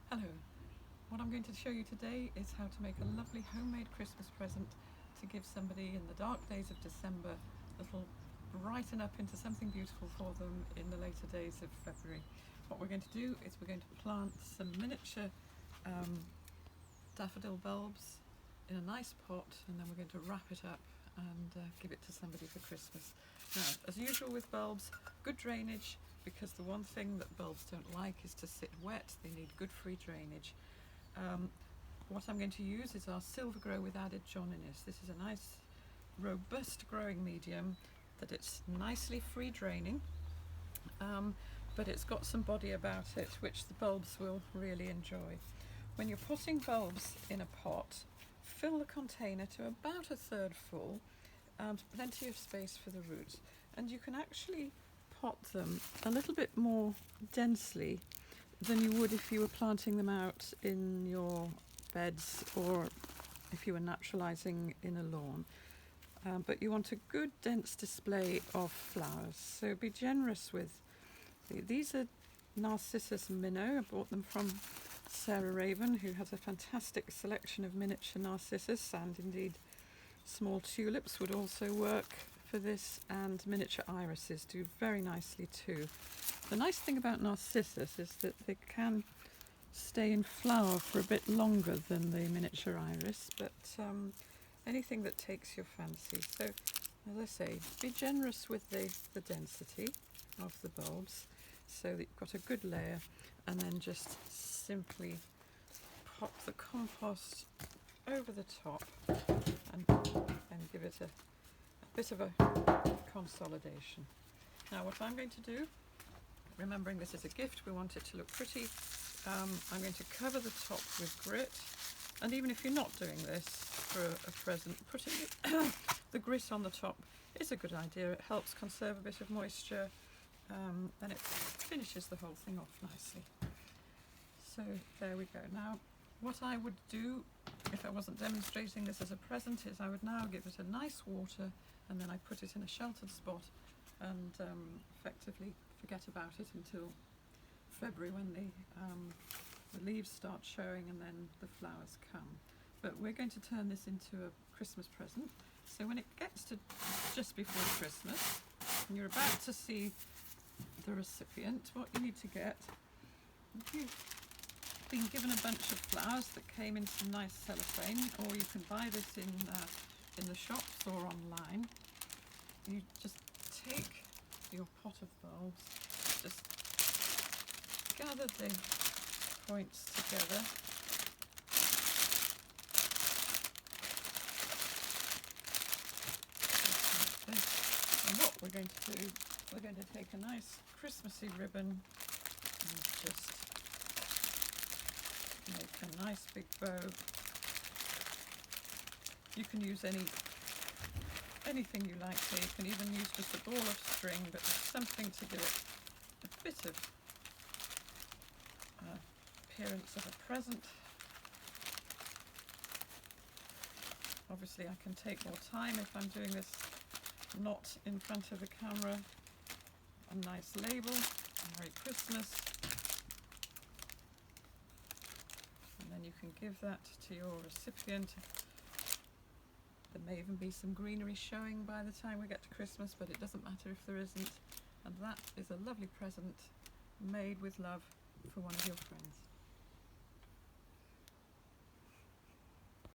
Hello. What I'm going to show you today is how to make a lovely homemade Christmas present to give somebody in the dark days of December that will brighten up into something beautiful for them in the later days of February. What we're going to do is we're going to plant some miniature daffodil bulbs in a nice pot, and then we're going to wrap it up and give it to somebody for Christmas. Now, as usual with bulbs, good drainage, because the one thing that bulbs don't like is to sit wet. They need good free drainage. What I'm going to use is our SylvaGrow with added Johniness. This is a nice robust growing medium that it's nicely free draining, but it's got some body about it which the bulbs will really enjoy. When you're potting bulbs in a pot, fill the container to about 1/3 full and plenty of space for the roots, and you can actually pot them a little bit more densely than you would if you were planting them out in your beds or if you were naturalizing in a lawn. But you want a good dense display of flowers, so be generous with these are narcissus minnow. I bought them from Sarah Raven, who has a fantastic selection of miniature narcissus, and indeed small tulips would also work for this, and miniature irises do very nicely too. The nice thing about narcissus is that they can stay in flower for a bit longer than the miniature iris, but anything that takes your fancy. So, as I say, be generous with the density of the bulbs so that you've got a good layer, and then just simply pop the compost over the top and give it a bit of a consolidation. Now what I'm going to do, remembering this is a gift, we want it to look pretty, I'm going to cover the top with grit, and even if you're not doing this for a present, putting the grit on the top is a good idea. It helps conserve a bit of moisture, and it finishes the whole thing off nicely. So there we go. Now what I would do if I wasn't demonstrating this as a present is I would now give it a nice water, and then I put it in a sheltered spot and effectively forget about it until February, when the leaves start showing and then the flowers come. But we're going to turn this into a Christmas present, so when it gets to just before Christmas and you're about to see the recipient, what you need to get, if you've been given a bunch of flowers that came in some nice cellophane, or you can buy this in the shops or online, you just take your pot of bulbs, just gather the points together, like this. And what we're going to do, we're going to take a nice Christmassy ribbon and just make a nice big bow. You can use anything you like here. You can even use just a ball of string, but something to give it a bit of appearance of a present. Obviously I can take more time if I'm doing this not in front of the camera. A nice label, Merry Christmas, and then you can give that to your recipient. There may even be some greenery showing by the time we get to Christmas, but it doesn't matter if there isn't. And that is a lovely present made with love for one of your friends.